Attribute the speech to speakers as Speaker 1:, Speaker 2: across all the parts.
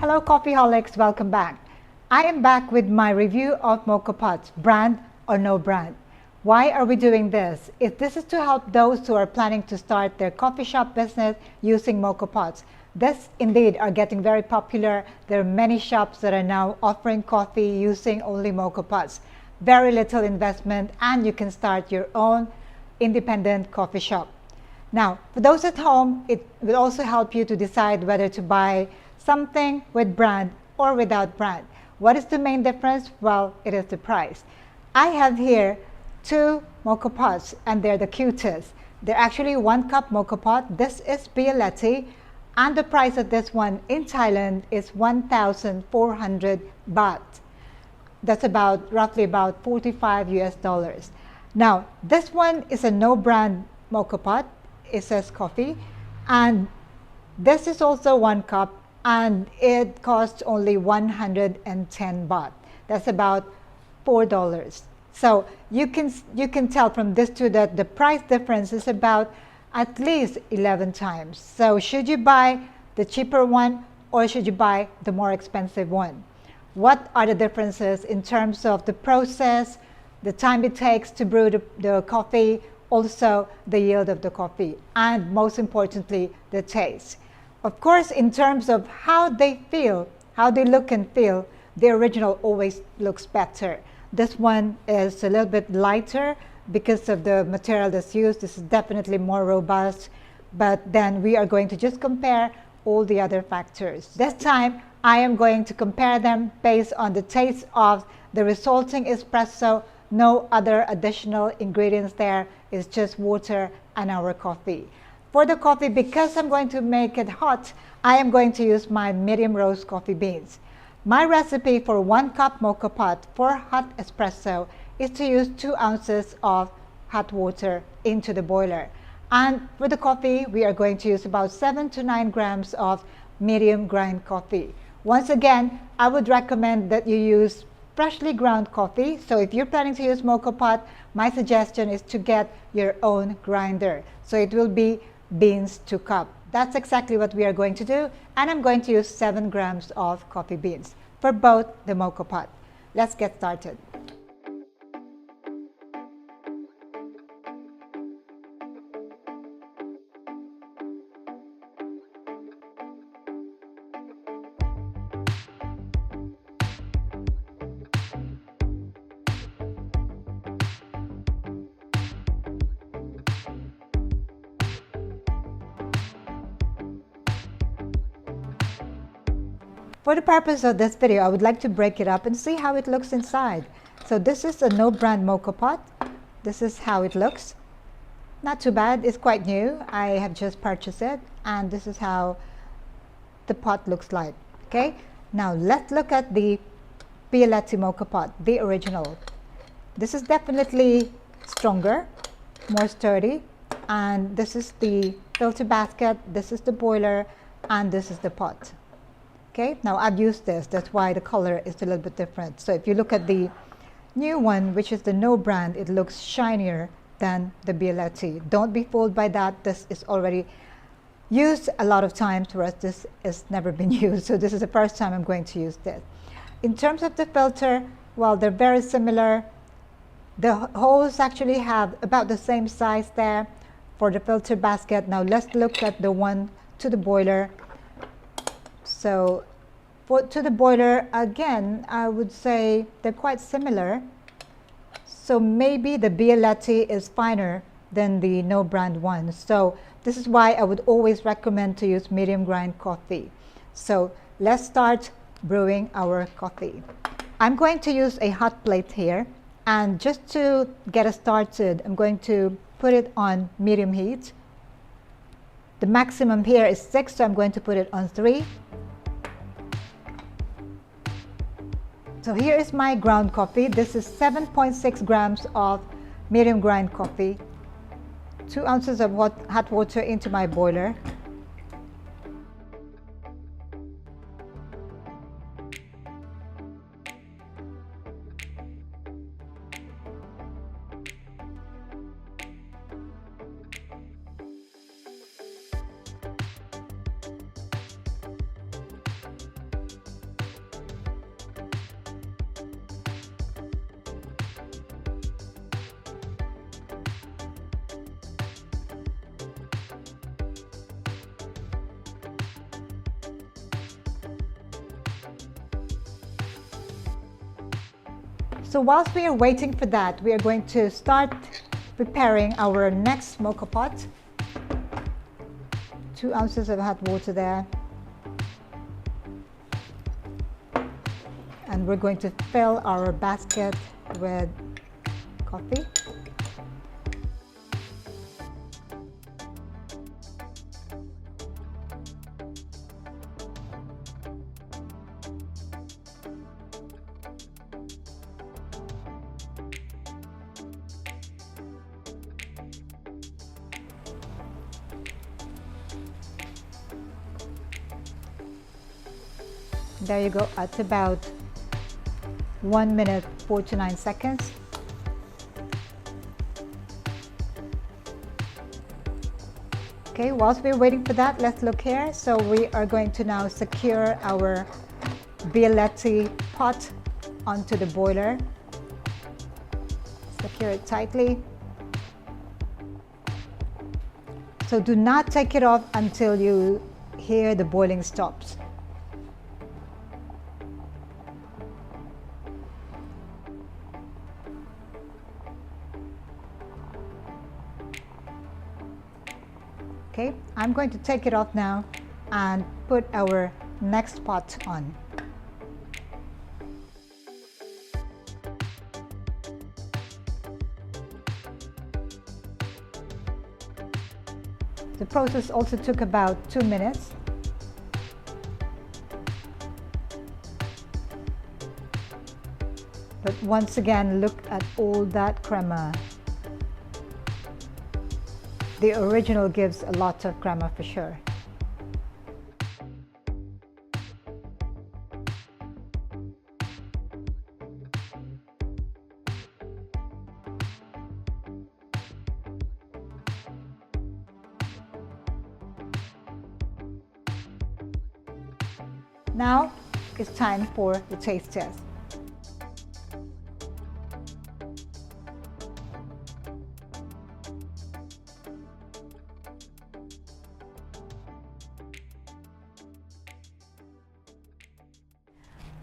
Speaker 1: Hello Coffeeholics, welcome back. I am back with my review of Moka pots, brand or no brand. Why are we doing this? This is to help those who are planning to start their coffee shop business using Moka pots. This indeed are getting very popular. There are many shops that are now offering coffee using only Moka pots. Very little investment and you can start your own independent coffee shop. Now, for those at home, it will also help you to decide whether to buy something with brand or without brand. What is the main difference? Well, it is the price. I have here two Moka pots and they're the cutest. They're actually 1 cup Moka pot. This is Bialetti and the price of this one in Thailand is 1,400 baht. That's roughly about 45 US dollars. Now, this one is a no brand Moka pot. It says coffee, and this is also 1 cup and it costs only 110 baht. That's about $4. So you can tell from this two that the price difference is about at least 11 times. So should you buy the cheaper one or should you buy the more expensive one? What are the differences in terms of the process, the time it takes to brew the coffee, also the yield of the coffee, and most importantly, the taste. Of course, in terms of how they feel, how they look and feel, the original always looks better. This one is a little bit lighter because of the material that's used. This is definitely more robust, but then we are going to just compare all the other factors. This time, I am going to compare them based on the taste of the resulting espresso. No other additional ingredients there. It's just water and our coffee. For the coffee, because I'm going to make it hot, I am going to use my medium roast coffee beans. My recipe for 1 cup Moka pot for hot espresso is to use 2 ounces of hot water into the boiler. And for the coffee, we are going to use about 7 to 9 grams of medium grind coffee. Once again, I would recommend that you use freshly ground coffee. So if you're planning to use Moka pot, my suggestion is to get your own grinder. So it will be beans to cup. That's exactly what we are going to do. And I'm going to use 7 grams of coffee beans for both the Moka pot. Let's get started. For the purpose of this video, I would like to break it up and see how it looks inside. So this is a no brand Moka pot. This is how it looks. Not too bad, it's quite new. I have just purchased it and this is how the pot looks like. Okay, now let's look at the Bialetti Moka pot, the original. This is definitely stronger, more sturdy, and this is the filter basket, this is the boiler, and this is the pot. Okay, now I've used this, that's why the color is a little bit different. So if you look at the new one, which is the no brand, it looks shinier than the Bialetti. Don't be fooled by that. This is already used a lot of times, whereas this has never been used. So this is the first time I'm going to use this. In terms of the filter, well, they're very similar. The holes actually have about the same size there for the filter basket. Now let's look at the one to the boiler. So to the boiler, again, I would say they're quite similar. So maybe the Bialetti is finer than the no brand one. So this is why I would always recommend to use medium grind coffee. So let's start brewing our coffee. I'm going to use a hot plate here. And just to get us started, I'm going to put it on medium heat. The maximum here is 6, so I'm going to put it on 3. So here is my ground coffee. This is 7.6 grams of medium grind coffee. 2 ounces of hot water into my boiler. So whilst we are waiting for that, we are going to start preparing our next mocha pot. 2 ounces of hot water there. And we're going to fill our basket with coffee. There you go, at about 1 minute 49 seconds. Okay, whilst we're waiting for that, let's look here. So we are going to now secure our Bialetti pot onto the boiler. Secure it tightly. So do not take it off until you hear the boiling stops. Okay, I'm going to take it off now and put our next pot on. The process also took about 2 minutes. But once again, look at all that crema. The original gives a lot of crema for sure. Now it's time for the taste test.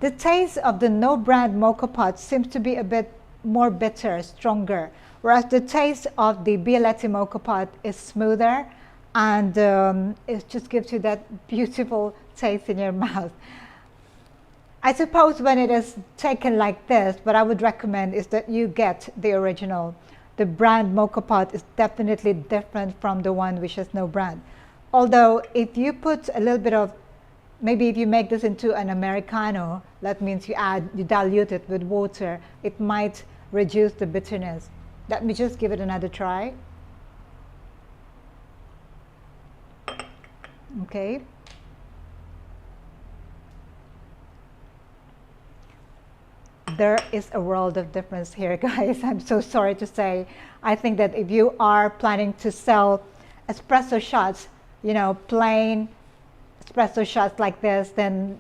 Speaker 1: The taste of the no-brand mocha pot seems to be a bit more bitter, stronger, whereas the taste of the Bialetti mocha pot is smoother and it just gives you that beautiful taste in your mouth. I suppose when it is taken like this, what I would recommend is that you get the original. The brand mocha pot is definitely different from the one which has no brand. Although if you put a little bit of, maybe if you make this into an Americano, that means you dilute it with water, it might reduce the bitterness. Let me just give it another try. Okay. There is a world of difference here, guys. I'm so sorry to say. I think that if you are planning to sell espresso shots, you know, plain espresso shots like this, then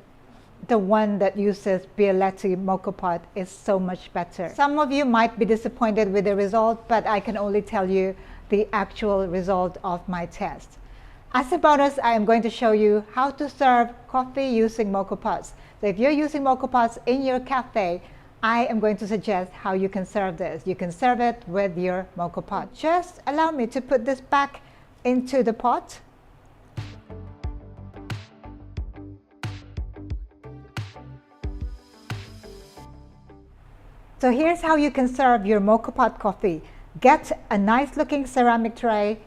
Speaker 1: the one that uses Bialetti mocha pot is so much better. Some of you might be disappointed with the result, but I can only tell you the actual result of my test. As a bonus, I am going to show you how to serve coffee using mocha pots. So if you're using mocha pots in your cafe, I am going to suggest how you can serve this. You can serve it with your mocha pot. Just allow me to put this back into the pot. So here's how you can serve your mocha pot coffee. Get a nice looking ceramic tray,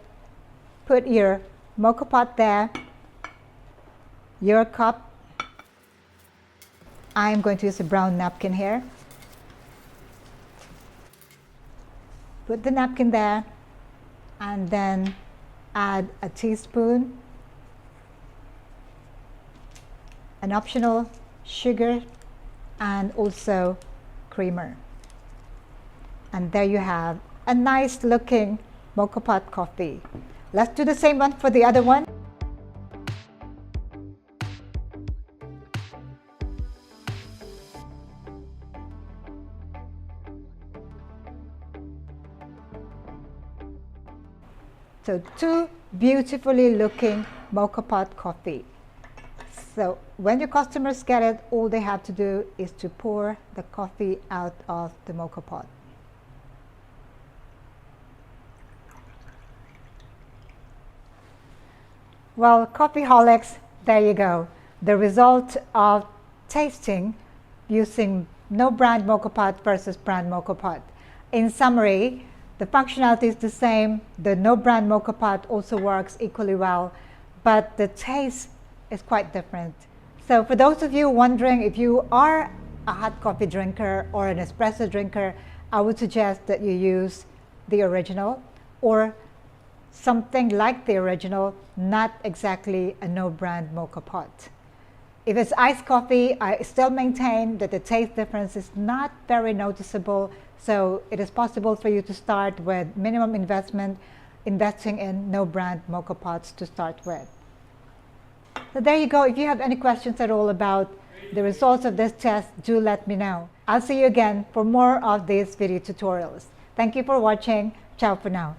Speaker 1: put your mocha pot there, your cup. I'm going to use a brown napkin here. Put the napkin there and then add a teaspoon, an optional sugar, and also creamer. And there you have a nice looking mocha pot coffee. Let's do the same one for the other one. So 2 beautifully looking mocha pot coffee. So when your customers get it, all they have to do is to pour the coffee out of the mocha pot. Well, coffeeholics, there you go. The result of tasting using no brand mocha pot versus brand mocha pot. In summary, the functionality is the same. The no brand mocha pot also works equally well, but the taste is quite different. So for those of you wondering if you are a hot coffee drinker or an espresso drinker, I would suggest that you use the original or something like the original, not exactly a no brand mocha pot. If it's iced coffee, I still maintain that the taste difference is not very noticeable, so it is possible for you to start with minimum investment, investing in no brand mocha pots to start with. So there you go. If you have any questions at all about the results of this test, do let me know. I'll see you again for more of these video tutorials. Thank you for watching. Ciao for now.